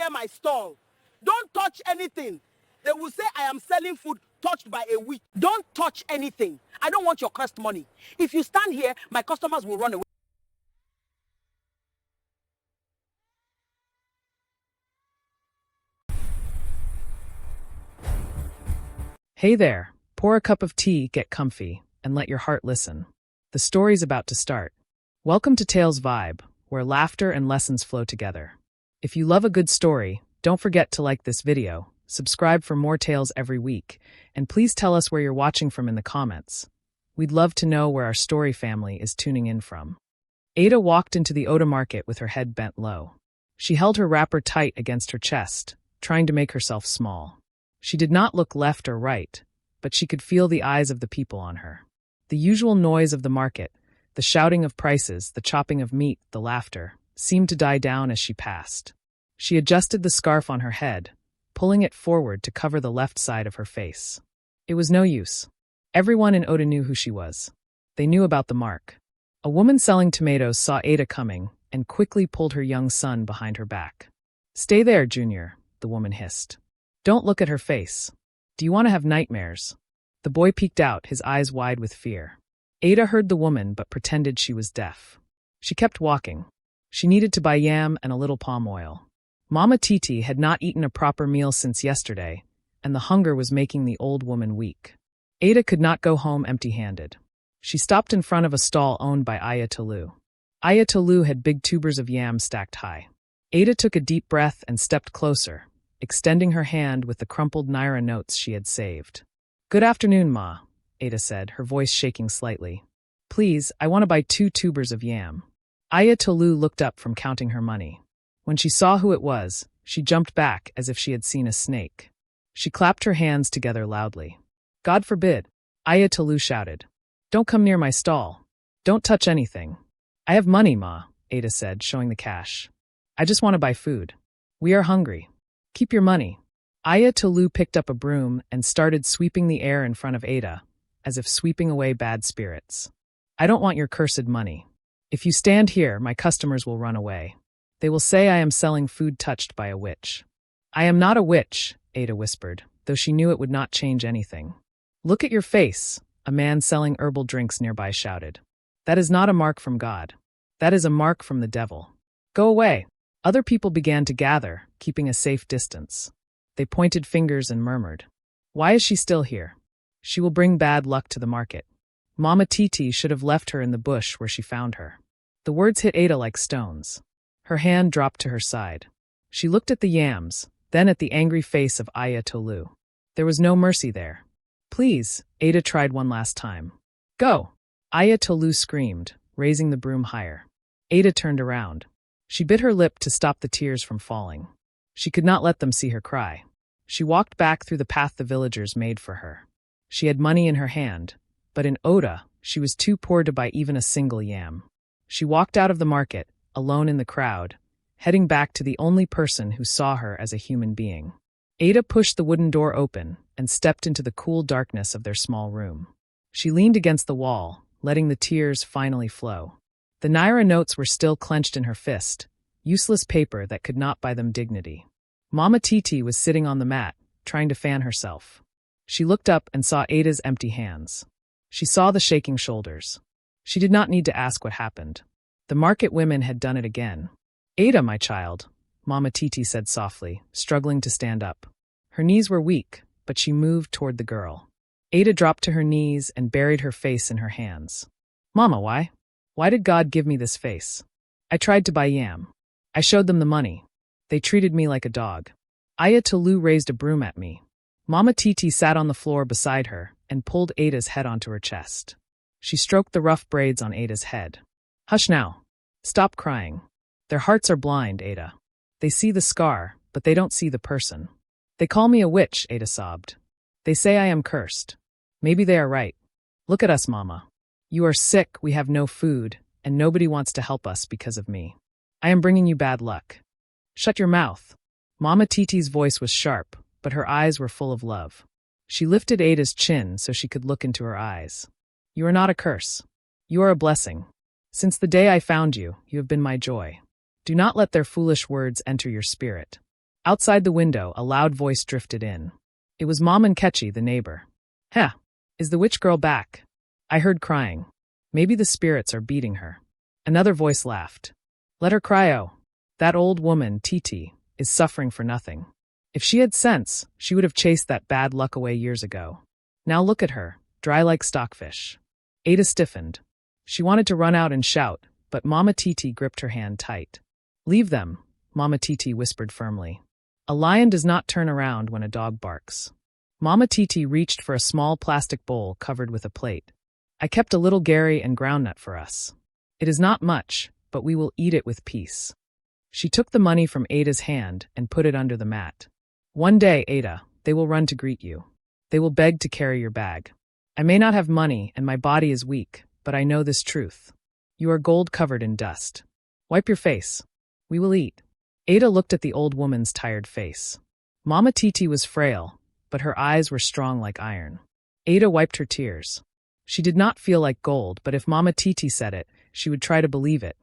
near my stall. Don't touch anything. They will say I am selling food touched by a witch. Don't touch anything. I don't want your cursed money. If you stand here, my customers will run away. Hey there, pour a cup of tea, get comfy, and let your heart listen. The story's about to start. Welcome to Tales Vibe, where laughter and lessons flow together. If you love a good story, don't forget to like this video, subscribe for more tales every week, and please tell us where you're watching from in the comments. We'd love to know where our story family is tuning in from. Ada walked into the Oda market with her head bent low. She held her wrapper tight against her chest, trying to make herself small. She did not look left or right, but she could feel the eyes of the people on her. The usual noise of the market, the shouting of prices, the chopping of meat, the laughter, seemed to die down as she passed. She adjusted the scarf on her head, pulling it forward to cover the left side of her face. It was no use. Everyone in Oda knew who she was. They knew about the mark. A woman selling tomatoes saw Ada coming and quickly pulled her young son behind her back. "Stay there, Junior," the woman hissed. "Don't look at her face. Do you want to have nightmares?" The boy peeked out, his eyes wide with fear. Ada heard the woman but pretended she was deaf. She kept walking. She needed to buy yam and a little palm oil. Mama Titi had not eaten a proper meal since yesterday, and the hunger was making the old woman weak. Ada could not go home empty-handed. She stopped in front of a stall owned by Aya Tolu. Aya Tolu had big tubers of yam stacked high. Ada took a deep breath and stepped closer, extending her hand with the crumpled Naira notes she had saved. "Good afternoon, Ma," Ada said, her voice shaking slightly. "Please, I want to buy 2 tubers of yam." Aya Tolu looked up from counting her money. When she saw who it was, she jumped back as if she had seen a snake. She clapped her hands together loudly. "God forbid," Aya Tolu shouted. "Don't come near my stall. Don't touch anything." "I have money, Ma," Ada said, showing the cash. "I just want to buy food. We are hungry. Keep your money." Aya Tolu picked up a broom and started sweeping the air in front of Ada, as if sweeping away bad spirits. "I don't want your cursed money. If you stand here, my customers will run away. They will say I am selling food touched by a witch." "I am not a witch," Ada whispered, though she knew it would not change anything. "Look at your face," a man selling herbal drinks nearby shouted. "That is not a mark from God. That is a mark from the devil. Go away." Other people began to gather, keeping a safe distance. They pointed fingers and murmured, "Why is she still here? She will bring bad luck to the market. Mama Titi should have left her in the bush where she found her." The words hit Ada like stones. Her hand dropped to her side. She looked at the yams, then at the angry face of Aya Tolu. There was no mercy there. "Please," Ada tried one last time. "Go!" Aya Tolu screamed, raising the broom higher. Ada turned around. She bit her lip to stop the tears from falling. She could not let them see her cry. She walked back through the path the villagers made for her. She had money in her hand, but in Oda, she was too poor to buy even a single yam. She walked out of the market, alone in the crowd, heading back to the only person who saw her as a human being. Ada pushed the wooden door open and stepped into the cool darkness of their small room. She leaned against the wall, letting the tears finally flow. The Naira notes were still clenched in her fist, useless paper that could not buy them dignity. Mama Titi was sitting on the mat, trying to fan herself. She looked up and saw Ada's empty hands. She saw the shaking shoulders. She did not need to ask what happened. The market women had done it again. "Ada, my child," Mama Titi said softly, struggling to stand up. Her knees were weak, but she moved toward the girl. Ada dropped to her knees and buried her face in her hands. "Mama, why? Why did God give me this face? I tried to buy yam. I showed them the money. They treated me like a dog." Aya Tolu raised a broom at me. Mama Titi sat on the floor beside her and pulled Ada's head onto her chest. She stroked the rough braids on Ada's head. "Hush now. Stop crying. Their hearts are blind, Ada. They see the scar, but they don't see the person. They call me a witch," Ada sobbed. "They say I am cursed. Maybe they are right. Look at us, Mama. You are sick, we have no food, and nobody wants to help us because of me. I am bringing you bad luck. Shut your mouth." Mama Titi's voice was sharp, but her eyes were full of love. She lifted Ada's chin so she could look into her eyes. "You are not a curse. You are a blessing. Since the day I found you, you have been my joy. Do not let their foolish words enter your spirit." Outside the window, a loud voice drifted in. It was Mom and Ketchy, the neighbor. "Heh, is the witch girl back?" I heard crying. "Maybe the spirits are beating her." Another voice laughed. "Let her cry, oh. That old woman, Titi, is suffering for nothing. If she had sense, she would have chased that bad luck away years ago. Now look at her, dry like stockfish." Ada stiffened. She wanted to run out and shout, but Mama Titi gripped her hand tight. "Leave them," Mama Titi whispered firmly. "A lion does not turn around when a dog barks." Mama Titi reached for a small plastic bowl covered with a plate. "I kept a little Gary and groundnut for us. It is not much, but we will eat it with peace." She took the money from Ada's hand and put it under the mat. "One day, Ada, they will run to greet you. They will beg to carry your bag. I may not have money and my body is weak, but I know this truth. You are gold covered in dust. Wipe your face. We will eat." Ada looked at the old woman's tired face. Mama Titi was frail, but her eyes were strong like iron. Ada wiped her tears. She did not feel like gold, but if Mama Titi said it, she would try to believe it.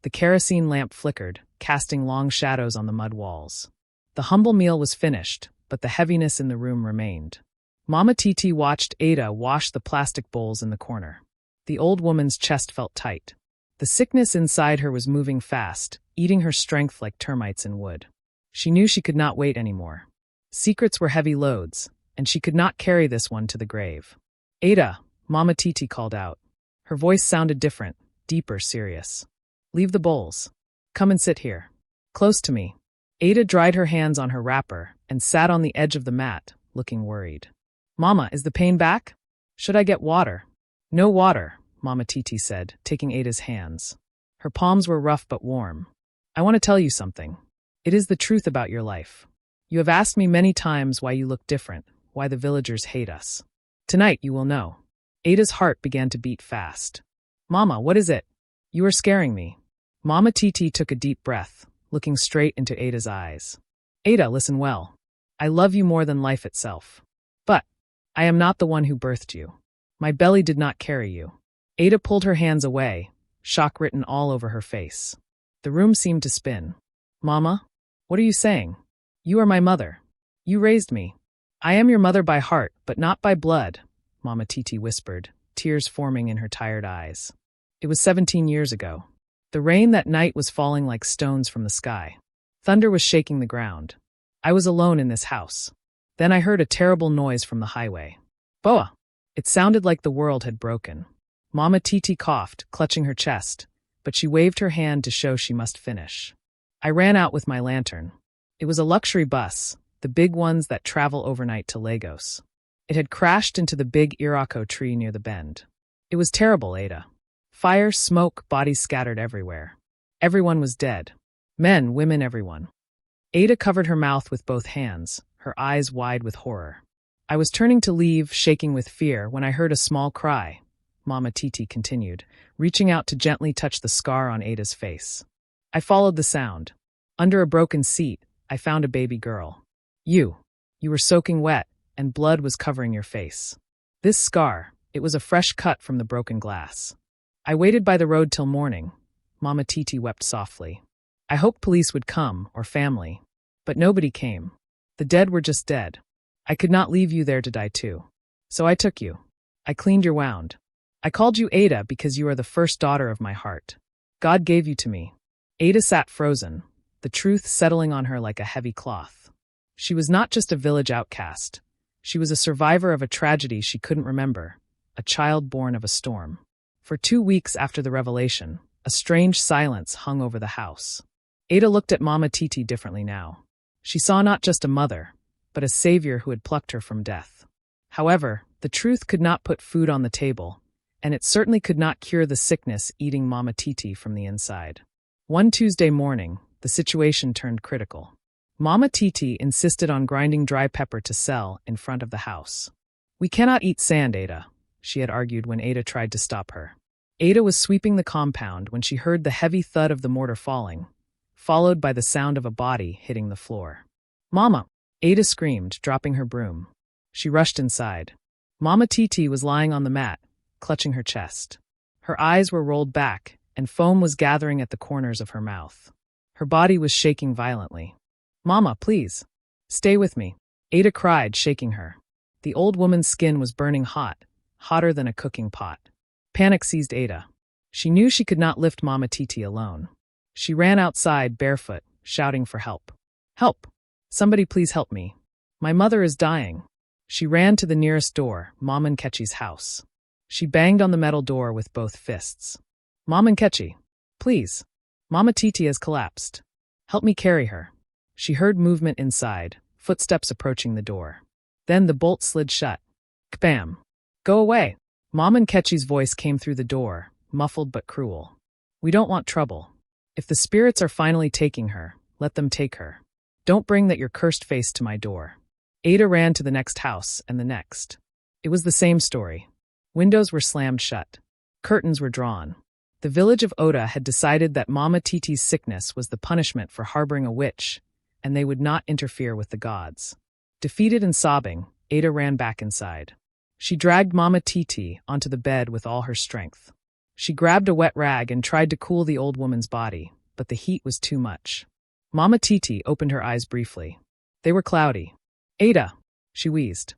The kerosene lamp flickered, casting long shadows on the mud walls. The humble meal was finished, but the heaviness in the room remained. Mama Titi watched Ada wash the plastic bowls in the corner. The old woman's chest felt tight. The sickness inside her was moving fast, eating her strength like termites in wood. She knew she could not wait anymore. Secrets were heavy loads, and she could not carry this one to the grave. "Ada," Mama Titi called out. Her voice sounded different, deeper, serious. "Leave the bowls. Come and sit here. Close to me." Ada dried her hands on her wrapper and sat on the edge of the mat, looking worried. "Mama, is the pain back? Should I get water?" "No water," Mama Titi said, taking Ada's hands. Her palms were rough but warm. "I want to tell you something. It is the truth about your life. You have asked me many times why you look different, why the villagers hate us. Tonight you will know." Ada's heart began to beat fast. "Mama, what is it? You are scaring me." Mama Titi took a deep breath, looking straight into Ada's eyes. "Ada, listen well. I love you more than life itself. But I am not the one who birthed you. My belly did not carry you." Ada pulled her hands away, shock written all over her face. The room seemed to spin. "Mama, what are you saying? You are my mother. You raised me." "I am your mother by heart, but not by blood," Mama Titi whispered, tears forming in her tired eyes. "It was 17 years ago. The rain that night was falling like stones from the sky. Thunder was shaking the ground. I was alone in this house. Then I heard a terrible noise from the highway. Boa! It sounded like the world had broken." Mama Titi coughed, clutching her chest, but she waved her hand to show she must finish. "I ran out with my lantern. It was a luxury bus, the big ones that travel overnight to Lagos. It had crashed into the big Irako tree near the bend. It was terrible, Ada. Fire, smoke, bodies scattered everywhere. Everyone was dead. Men, women, everyone." Ada covered her mouth with both hands, her eyes wide with horror. "I was turning to leave, shaking with fear, when I heard a small cry," Mama Titi continued, reaching out to gently touch the scar on Ada's face. "I followed the sound. Under a broken seat, I found a baby girl. You were soaking wet, and blood was covering your face. This scar, it was a fresh cut from the broken glass. I waited by the road till morning." Mama Titi wept softly. "I hoped police would come, or family. But nobody came. The dead were just dead. I could not leave you there to die too. So I took you. I cleaned your wound. I called you Ada because you are the first daughter of my heart. God gave you to me." Ada sat frozen, the truth settling on her like a heavy cloth. She was not just a village outcast. She was a survivor of a tragedy she couldn't remember, a child born of a storm. For 2 weeks after the revelation, a strange silence hung over the house. Ada looked at Mama Titi differently now. She saw not just a mother, but a savior who had plucked her from death. However, the truth could not put food on the table, and it certainly could not cure the sickness eating Mama Titi from the inside. One Tuesday morning, the situation turned critical. Mama Titi insisted on grinding dry pepper to sell in front of the house. "We cannot eat sand, Ada," she had argued when Ada tried to stop her. Ada was sweeping the compound when she heard the heavy thud of the mortar falling, followed by the sound of a body hitting the floor. "Mama!" Ada screamed, dropping her broom. She rushed inside. Mama Titi was lying on the mat, clutching her chest. Her eyes were rolled back, and foam was gathering at the corners of her mouth. Her body was shaking violently. Mama, please. Stay with me. Ada cried, shaking her. The old woman's skin was burning hot, hotter than a cooking pot. Panic seized Ada. She knew she could not lift Mama Titi alone. She ran outside barefoot, shouting for help. Help! Somebody please help me. My mother is dying. She ran to the nearest door, Mama Nkechi's house. She banged on the metal door with both fists. Mama Nkechi, please. Mama Titi has collapsed. Help me carry her. She heard movement inside, footsteps approaching the door. Then the bolt slid shut. Kbam! Go away! Mama Nkechi's voice came through the door, muffled but cruel. We don't want trouble. If the spirits are finally taking her, let them take her. Don't bring that your cursed face to my door. Ada ran to the next house and the next. It was the same story. Windows were slammed shut. Curtains were drawn. The village of Oda had decided that Mama Titi's sickness was the punishment for harboring a witch, and they would not interfere with the gods. Defeated and sobbing, Ada ran back inside. She dragged Mama Titi onto the bed with all her strength. She grabbed a wet rag and tried to cool the old woman's body, but the heat was too much. Mama Titi opened her eyes briefly. They were cloudy. Ada, she wheezed.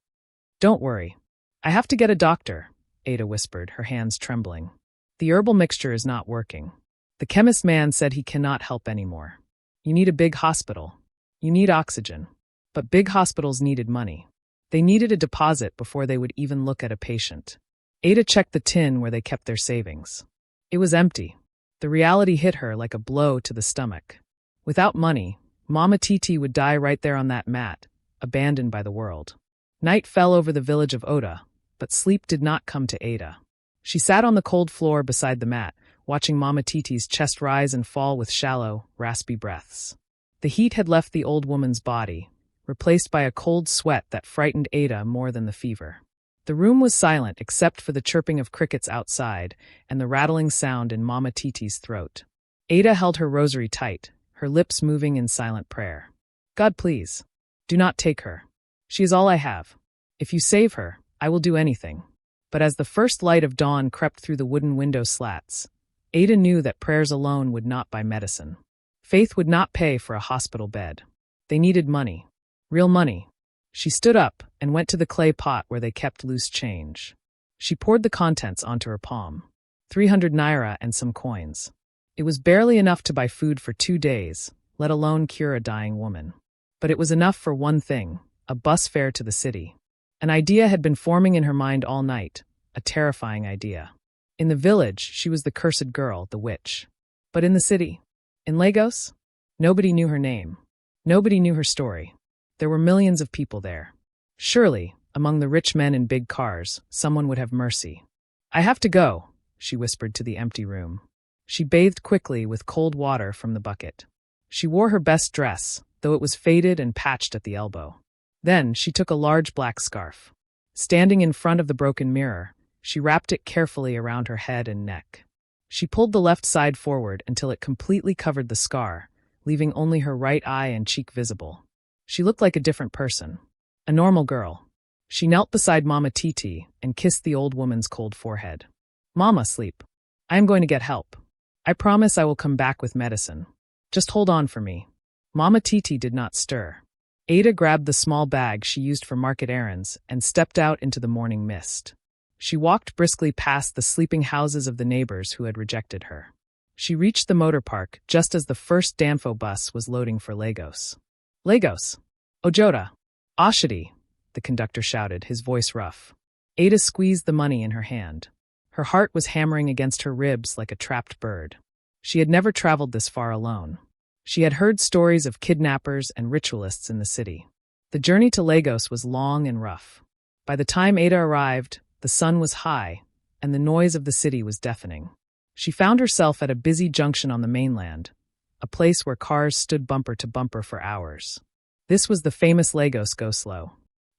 Don't worry. I have to get a doctor, Ada whispered, her hands trembling. The herbal mixture is not working. The chemist man said he cannot help anymore. You need a big hospital. You need oxygen. But big hospitals needed money. They needed a deposit before they would even look at a patient. Ada checked the tin where they kept their savings. It was empty. The reality hit her like a blow to the stomach. Without money, Mama Titi would die right there on that mat, abandoned by the world. Night fell over the village of Oda, but sleep did not come to Ada. She sat on the cold floor beside the mat, watching Mama Titi's chest rise and fall with shallow, raspy breaths. The heat had left the old woman's body, replaced by a cold sweat that frightened Ada more than the fever. The room was silent except for the chirping of crickets outside and the rattling sound in Mama Titi's throat. Ada held her rosary tight, her lips moving in silent prayer. God, please, do not take her. She is all I have. If you save her, I will do anything. But as the first light of dawn crept through the wooden window slats, Ada knew that prayers alone would not buy medicine. Faith would not pay for a hospital bed. They needed money. Real money. She stood up and went to the clay pot where they kept loose change. She poured the contents onto her palm. 300 naira and some coins. It was barely enough to buy food for 2 days, let alone cure a dying woman. But it was enough for one thing, a bus fare to the city. An idea had been forming in her mind all night, a terrifying idea. In the village, she was the cursed girl, the witch. But in the city, in Lagos, nobody knew her name. Nobody knew her story. There were millions of people there. Surely, among the rich men in big cars, someone would have mercy. I have to go, she whispered to the empty room. She bathed quickly with cold water from the bucket. She wore her best dress, though it was faded and patched at the elbow. Then she took a large black scarf. Standing in front of the broken mirror, she wrapped it carefully around her head and neck. She pulled the left side forward until it completely covered the scar, leaving only her right eye and cheek visible. She looked like a different person. A normal girl. She knelt beside Mama Titi and kissed the old woman's cold forehead. Mama, sleep. I am going to get help. I promise I will come back with medicine. Just hold on for me. Mama Titi did not stir. Ada grabbed the small bag she used for market errands and stepped out into the morning mist. She walked briskly past the sleeping houses of the neighbors who had rejected her. She reached the motor park just as the first Danfo bus was loading for Lagos. Lagos! Ojota! Oshodi! The conductor shouted, his voice rough. Ada squeezed the money in her hand. Her heart was hammering against her ribs like a trapped bird. She had never traveled this far alone. She had heard stories of kidnappers and ritualists in the city. The journey to Lagos was long and rough. By the time Ada arrived, the sun was high, and the noise of the city was deafening. She found herself at a busy junction on the mainland, a place where cars stood bumper to bumper for hours. This was the famous Lagos Go-Slow.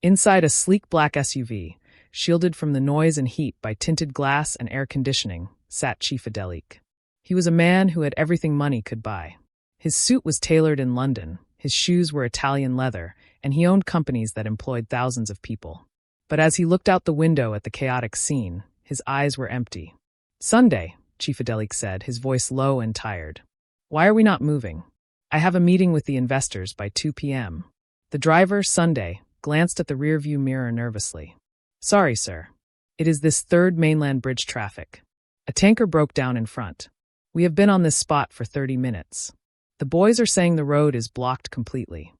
Inside a sleek black SUV, shielded from the noise and heat by tinted glass and air conditioning, sat Chief Adelik. He was a man who had everything money could buy. His suit was tailored in London, his shoes were Italian leather, and he owned companies that employed thousands of people. But as he looked out the window at the chaotic scene, his eyes were empty. Sunday, Chief Adelik said, his voice low and tired. Why are we not moving? I have a meeting with the investors by 2 p.m. The driver, Sunday, glanced at the rearview mirror nervously. Sorry, sir. It is this third mainland bridge traffic. A tanker broke down in front. We have been on this spot for 30 minutes. The boys are saying the road is blocked completely.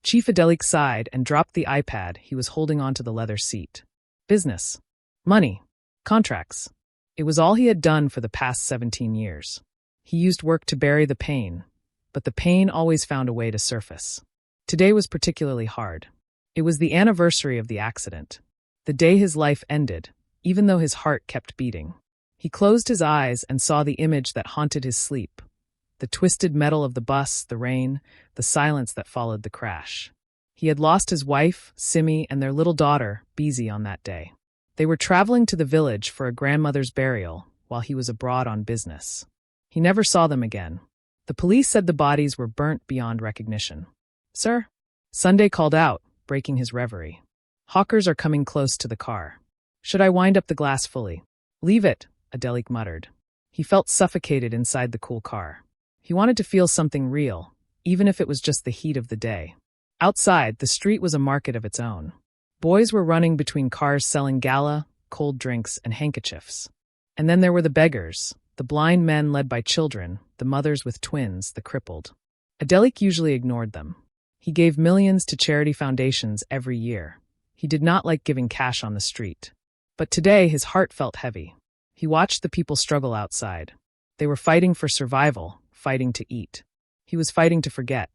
Chief Adelik sighed and dropped the iPad he was holding onto the leather seat. Business. Money. Contracts. It was all he had done for the past 17 years. He used work to bury the pain, but the pain always found a way to surface. Today was particularly hard. It was the anniversary of the accident, the day his life ended, even though his heart kept beating. He closed his eyes and saw the image that haunted his sleep. The twisted metal of the bus, the rain, the silence that followed the crash. He had lost his wife, Simi, and their little daughter, Beezy, on that day. They were traveling to the village for a grandmother's burial while he was abroad on business. He never saw them again. The police said the bodies were burnt beyond recognition. Sir? Sunday called out, breaking his reverie. Hawkers are coming close to the car. Should I wind up the glass fully? Leave it, Adelik muttered. He felt suffocated inside the cool car. He wanted to feel something real, even if it was just the heat of the day. Outside, the street was a market of its own. Boys were running between cars selling gala, cold drinks, and handkerchiefs. And then there were the beggars, the blind men led by children, the mothers with twins, the crippled. Adelik usually ignored them. He gave millions to charity foundations every year. He did not like giving cash on the street. But today his heart felt heavy. He watched the people struggle outside. They were fighting for survival, fighting to eat. He was fighting to forget.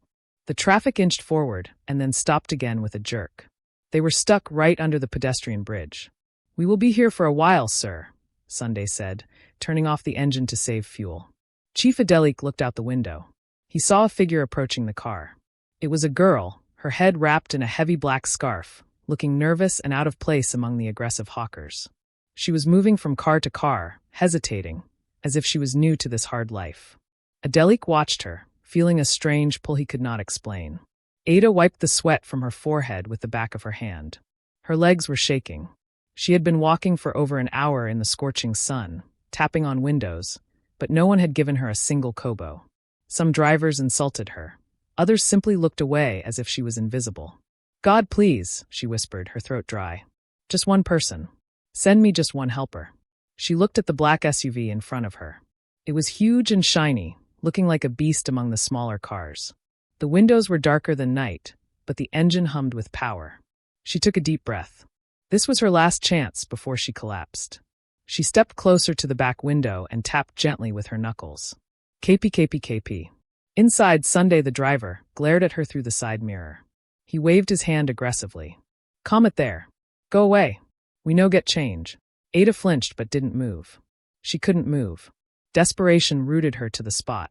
The traffic inched forward and then stopped again with a jerk. They were stuck right under the pedestrian bridge. We will be here for a while, sir, Sunday said, turning off the engine to save fuel. Chief Adelik looked out the window. He saw a figure approaching the car. It was a girl, her head wrapped in a heavy black scarf, looking nervous and out of place among the aggressive hawkers. She was moving from car to car, hesitating, as if she was new to this hard life. Adelik watched her, feeling a strange pull he could not explain. Ada wiped the sweat from her forehead with the back of her hand. Her legs were shaking. She had been walking for over an hour in the scorching sun, tapping on windows, but no one had given her a single kobo. Some drivers insulted her. Others simply looked away as if she was invisible. God, please, she whispered, her throat dry. Just one person. Send me just one helper. She looked at the black SUV in front of her. It was huge and shiny, looking like a beast among the smaller cars. The windows were darker than night, but the engine hummed with power. She took a deep breath. This was her last chance before she collapsed. She stepped closer to the back window and tapped gently with her knuckles. KP KP KP. Inside, Sunday the driver glared at her through the side mirror. He waved his hand aggressively. Calm it there. Go away. We no get change. Ada flinched but didn't move. She couldn't move. Desperation rooted her to the spot.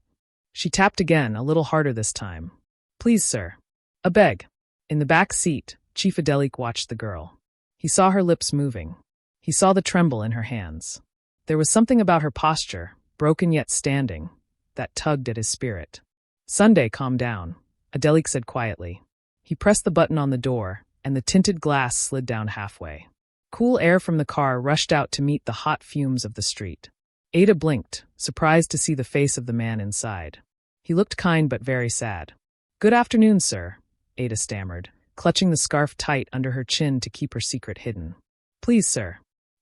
She tapped again, a little harder this time. Please, sir. A beg. In the back seat, Chief Adelik watched the girl. He saw her lips moving. He saw the tremble in her hands. There was something about her posture, broken yet standing, that tugged at his spirit. Sunday, calm down, Adelik said quietly. He pressed the button on the door, and the tinted glass slid down halfway. Cool air from the car rushed out to meet the hot fumes of the street. Ada blinked, surprised to see the face of the man inside. He looked kind but very sad. Good afternoon, sir, Ada stammered, clutching the scarf tight under her chin to keep her secret hidden. Please, sir.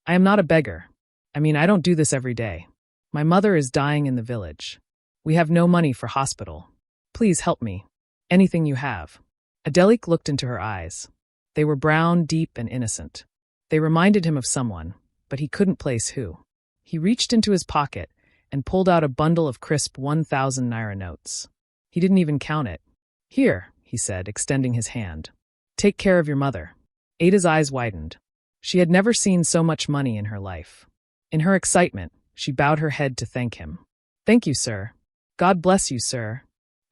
I am not a beggar. I don't do this every day. My mother is dying in the village. We have no money for hospital. Please help me. Anything you have. Adelik looked into her eyes. They were brown, deep, and innocent. They reminded him of someone, but he couldn't place who. He reached into his pocket and pulled out a bundle of crisp 1,000 naira notes. He didn't even count it. Here, he said, extending his hand. Take care of your mother. Ada's eyes widened. She had never seen so much money in her life. In her excitement, she bowed her head to thank him. Thank you, sir. God bless you, sir.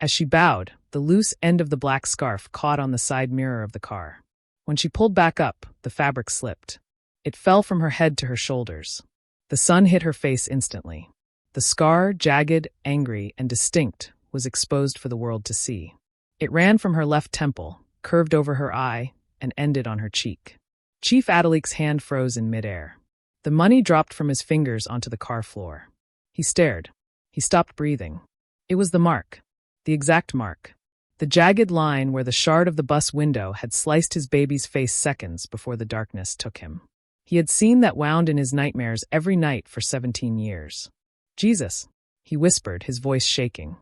As she bowed, the loose end of the black scarf caught on the side mirror of the car. When she pulled back up, the fabric slipped. It fell from her head to her shoulders. The sun hit her face instantly. The scar, jagged, angry, and distinct, was exposed for the world to see. It ran from her left temple, curved over her eye, and ended on her cheek. Chief Adelik's hand froze in midair. The money dropped from his fingers onto the car floor. He stared. He stopped breathing. It was the mark. The exact mark. The jagged line where the shard of the bus window had sliced his baby's face seconds before the darkness took him. He had seen that wound in his nightmares every night for 17 years. Jesus, he whispered, his voice shaking.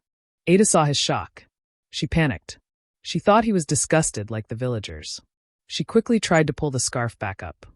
Ada saw his shock. She panicked. She thought he was disgusted like the villagers. She quickly tried to pull the scarf back up.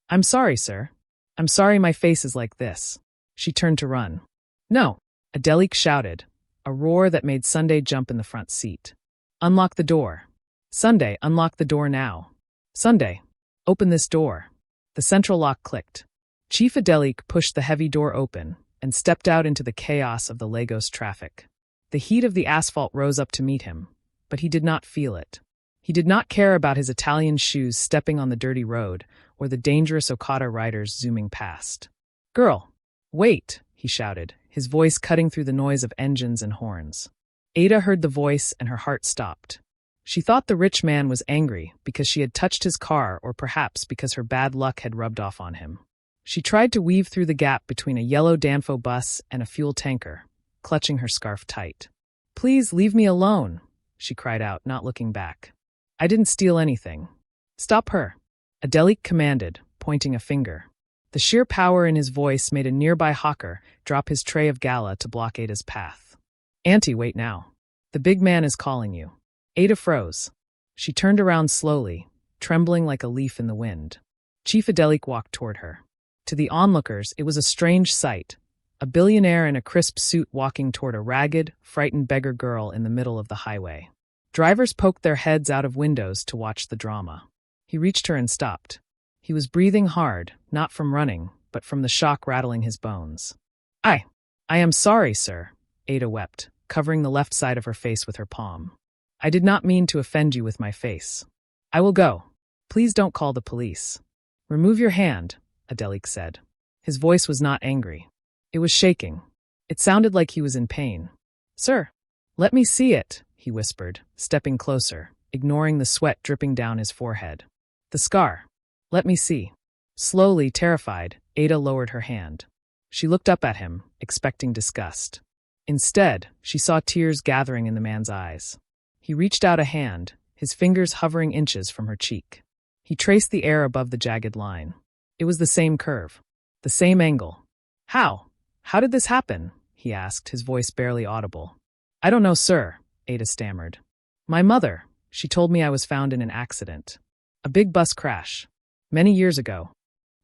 I'm sorry, sir. I'm sorry my face is like this. She turned to run. No, Adelik shouted, a roar that made Sunday jump in the front seat. Unlock the door. Sunday, unlock the door now. Sunday, open this door. The central lock clicked. Chief Adelik pushed the heavy door open and stepped out into the chaos of the Lagos traffic. The heat of the asphalt rose up to meet him, but he did not feel it. He did not care about his Italian shoes stepping on the dirty road or the dangerous Okada riders zooming past. Girl, wait, he shouted, his voice cutting through the noise of engines and horns. Ada heard the voice and her heart stopped. She thought the rich man was angry because she had touched his car or perhaps because her bad luck had rubbed off on him. She tried to weave through the gap between a yellow Danfo bus and a fuel tanker, clutching her scarf tight. Please leave me alone, she cried out, not looking back. I didn't steal anything. Stop her, Adelik commanded, pointing a finger. The sheer power in his voice made a nearby hawker drop his tray of gala to block Ada's path. Auntie, wait now. The big man is calling you. Ada froze. She turned around slowly, trembling like a leaf in the wind. Chief Adelik walked toward her. To the onlookers, it was a strange sight. A billionaire in a crisp suit walking toward a ragged, frightened beggar girl in the middle of the highway. Drivers poked their heads out of windows to watch the drama. He reached her and stopped. He was breathing hard, not from running, but from the shock rattling his bones. I am sorry, sir, Ada wept, covering the left side of her face with her palm. I did not mean to offend you with my face. I will go. Please don't call the police. Remove your hand, Adelik said. His voice was not angry. It was shaking. It sounded like he was in pain. Sir, let me see it, he whispered, stepping closer, ignoring the sweat dripping down his forehead. The scar. Let me see. Slowly, terrified, Ada lowered her hand. She looked up at him, expecting disgust. Instead, she saw tears gathering in the man's eyes. He reached out a hand, his fingers hovering inches from her cheek. He traced the air above the jagged line. It was the same curve, the same angle. How? How did this happen? He asked, his voice barely audible. I don't know, sir, Ada stammered. My mother, she told me I was found in an accident. A big bus crash. Many years ago.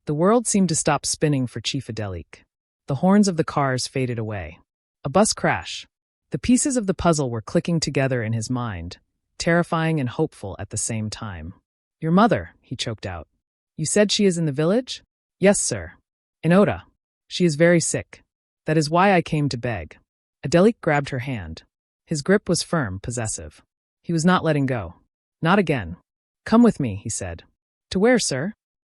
The world seemed to stop spinning for Chief Adelik. The horns of the cars faded away. A bus crash. The pieces of the puzzle were clicking together in his mind, terrifying and hopeful at the same time. Your mother, he choked out. You said she is in the village? Yes, sir. In Oda. She is very sick. That is why I came to beg. Adelik grabbed her hand. His grip was firm, possessive. He was not letting go. Not again. Come with me, he said. To where, sir?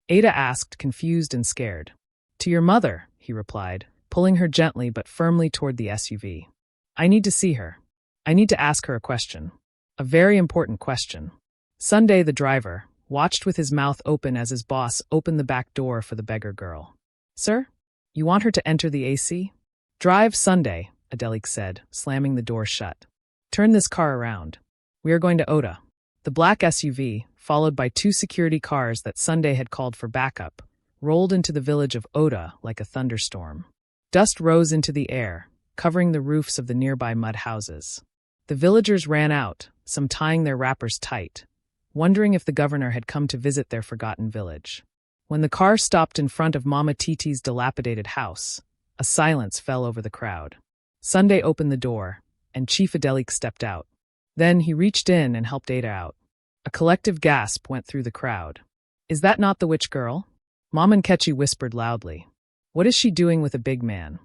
Ada asked, confused and scared. To your mother, he replied, pulling her gently but firmly toward the SUV. I need to see her. I need to ask her a question. A very important question. Sunday, the driver, watched with his mouth open as his boss opened the back door for the beggar girl. Sir? You want her to enter the AC? Drive, Sunday, Adelik said, slamming the door shut. Turn this car around. We are going to Oda. The black SUV, followed by 2 security cars that Sunday had called for backup, rolled into the village of Oda like a thunderstorm. Dust rose into the air, covering the roofs of the nearby mud houses. The villagers ran out, some tying their wrappers tight, wondering if the governor had come to visit their forgotten village. When the car stopped in front of Mama Titi's dilapidated house, a silence fell over the crowd. Sunday opened the door, and Chief Adelik stepped out. Then he reached in and helped Ada out. A collective gasp went through the crowd. Is that not the witch girl? Mom and Ketchy whispered loudly. What is she doing with a big man?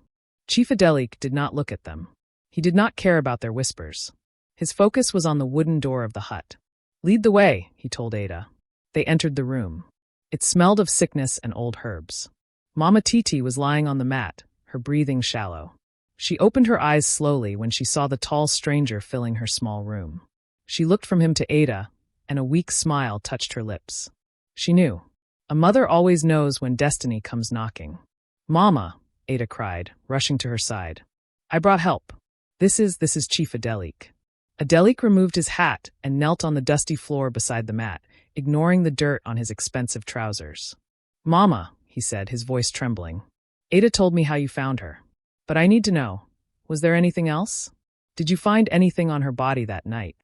Chief Adelik did not look at them. He did not care about their whispers. His focus was on the wooden door of the hut. Lead the way, he told Ada. They entered the room. It smelled of sickness and old herbs. Mama Titi was lying on the mat, her breathing shallow. She opened her eyes slowly when she saw the tall stranger filling her small room. She looked from him to Ada, and a weak smile touched her lips. She knew. A mother always knows when destiny comes knocking. Mama, Ada cried, rushing to her side. I brought help. This is Chief Adelik. Adelik removed his hat and knelt on the dusty floor beside the mat, ignoring the dirt on his expensive trousers. "Mama," he said, his voice trembling. "Ada told me how you found her. But I need to know, was there anything else? Did you find anything on her body that night?"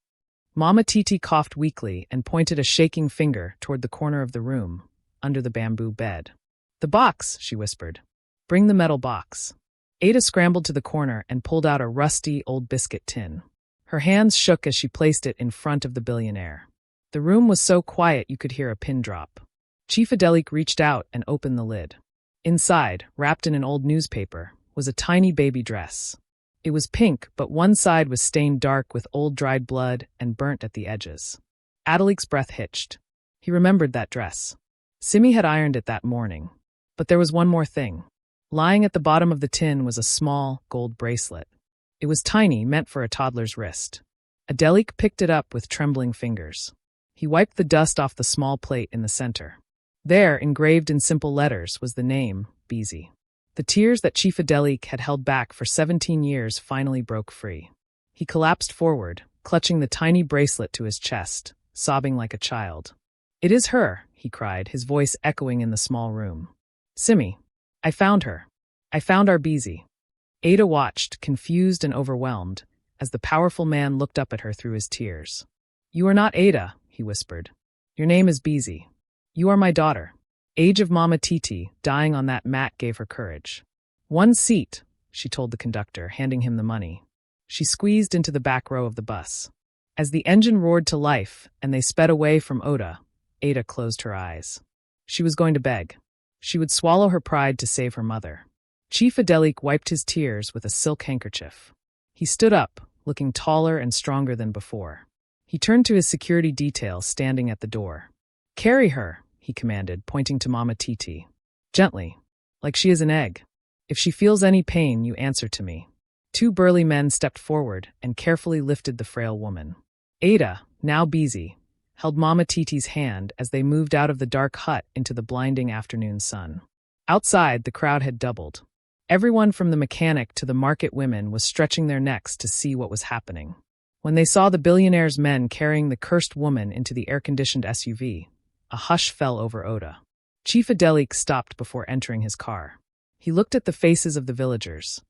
Mama Titi coughed weakly and pointed a shaking finger toward the corner of the room, under the bamboo bed. "The box," she whispered. "Bring the metal box." Ada scrambled to the corner and pulled out a rusty, old biscuit tin. Her hands shook as she placed it in front of the billionaire. The room was so quiet you could hear a pin drop. Chief Adelik reached out and opened the lid. Inside, wrapped in an old newspaper, was a tiny baby dress. It was pink, but one side was stained dark with old dried blood and burnt at the edges. Adelik's breath hitched. He remembered that dress. Simi had ironed it that morning. But there was one more thing. Lying at the bottom of the tin was a small, gold bracelet. It was tiny, meant for a toddler's wrist. Adelik picked it up with trembling fingers. He wiped the dust off the small plate in the center. There, engraved in simple letters, was the name, Beezy. The tears that Chief Adelik had held back for 17 years finally broke free. He collapsed forward, clutching the tiny bracelet to his chest, sobbing like a child. "It is her," he cried, his voice echoing in the small room. "Simi, I found her. I found our Beezy." Ada watched, confused and overwhelmed, as the powerful man looked up at her through his tears. "You are not Ada," he whispered. "Your name is Beezy. You are my daughter." Age of Mama Titi, dying on that mat, gave her courage. "One seat," she told the conductor, handing him the money. She squeezed into the back row of the bus. As the engine roared to life and they sped away from Oda, Ada closed her eyes. She was going to beg. She would swallow her pride to save her mother. Chief Adelik wiped his tears with a silk handkerchief. He stood up, looking taller and stronger than before. He turned to his security detail standing at the door. "Carry her," he commanded, pointing to Mama Titi. "Gently, like she is an egg. If she feels any pain, you answer to me." Two burly men stepped forward and carefully lifted the frail woman. Ada, now Beezy, held Mama Titi's hand as they moved out of the dark hut into the blinding afternoon sun. Outside, the crowd had doubled. Everyone from the mechanic to the market women was stretching their necks to see what was happening. When they saw the billionaire's men carrying the cursed woman into the air-conditioned SUV, a hush fell over Oda. Chief Adelik stopped before entering his car. He looked at the faces of the villagers,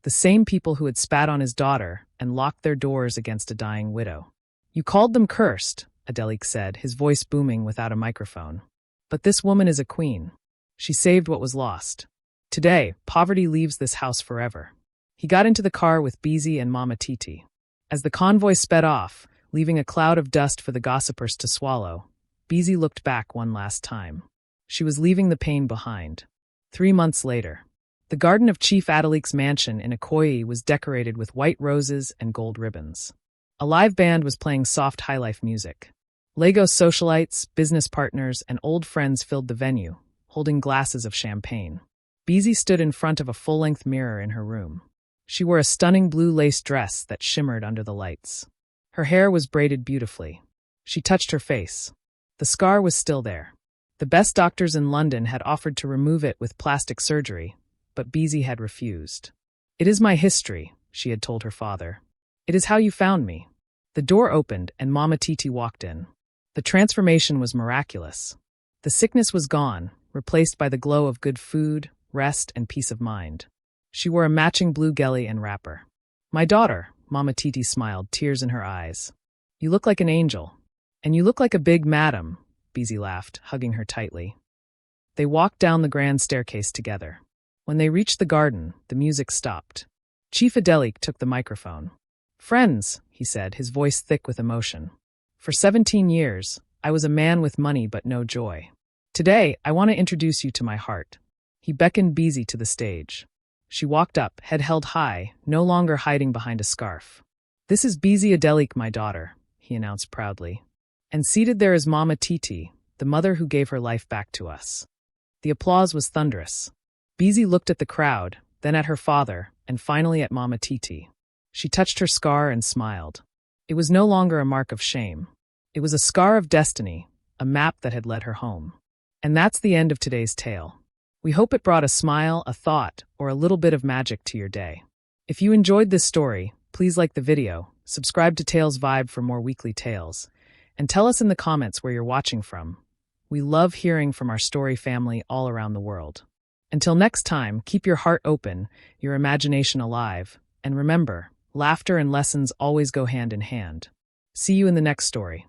the same people who had spat on his daughter and locked their doors against a dying widow. "You called them cursed," Adelik said, his voice booming without a microphone. "But this woman is a queen. She saved what was lost. Today, poverty leaves this house forever." He got into the car with Beezy and Mama Titi. As the convoy sped off, leaving a cloud of dust for the gossipers to swallow, Beezy looked back one last time. She was leaving the pain behind. 3 months later, the garden of Chief Adelik's mansion in Ikoyi was decorated with white roses and gold ribbons. A live band was playing soft highlife music. Lagos socialites, business partners, and old friends filled the venue, holding glasses of champagne. Beezy stood in front of a full-length mirror in her room. She wore a stunning blue lace dress that shimmered under the lights. Her hair was braided beautifully. She touched her face. The scar was still there. The best doctors in London had offered to remove it with plastic surgery, but Beezy had refused. "It is my history," she had told her father. "It is how you found me." The door opened and Mama Titi walked in. The transformation was miraculous. The sickness was gone, replaced by the glow of good food, rest, and peace of mind. She wore a matching blue gelly and wrapper. "My daughter," Mama Titi smiled, tears in her eyes. "You look like an angel. And you look like a big madam," Beezy laughed, hugging her tightly. They walked down the grand staircase together. When they reached the garden, the music stopped. Chief Adelik took the microphone. "Friends," he said, his voice thick with emotion. "For 17 years, I was a man with money but no joy. Today, I want to introduce you to my heart." He beckoned Beezy to the stage. She walked up, head held high, no longer hiding behind a scarf. "This is Beezy Adelik, my daughter," he announced proudly. "And seated there is Mama Titi, the mother who gave her life back to us." The applause was thunderous. Beezy looked at the crowd, then at her father, and finally at Mama Titi. She touched her scar and smiled. It was no longer a mark of shame. It was a scar of destiny, a map that had led her home. And that's the end of today's tale. We hope it brought a smile, a thought, or a little bit of magic to your day. If you enjoyed this story, please like the video, Subscribe to Tales Vibe for more weekly tales. And tell us in the comments where you're watching from. We love hearing from our story family all around the world. Until next time, keep your heart open, your imagination alive, and remember, laughter and lessons always go hand in hand. See you in the next story.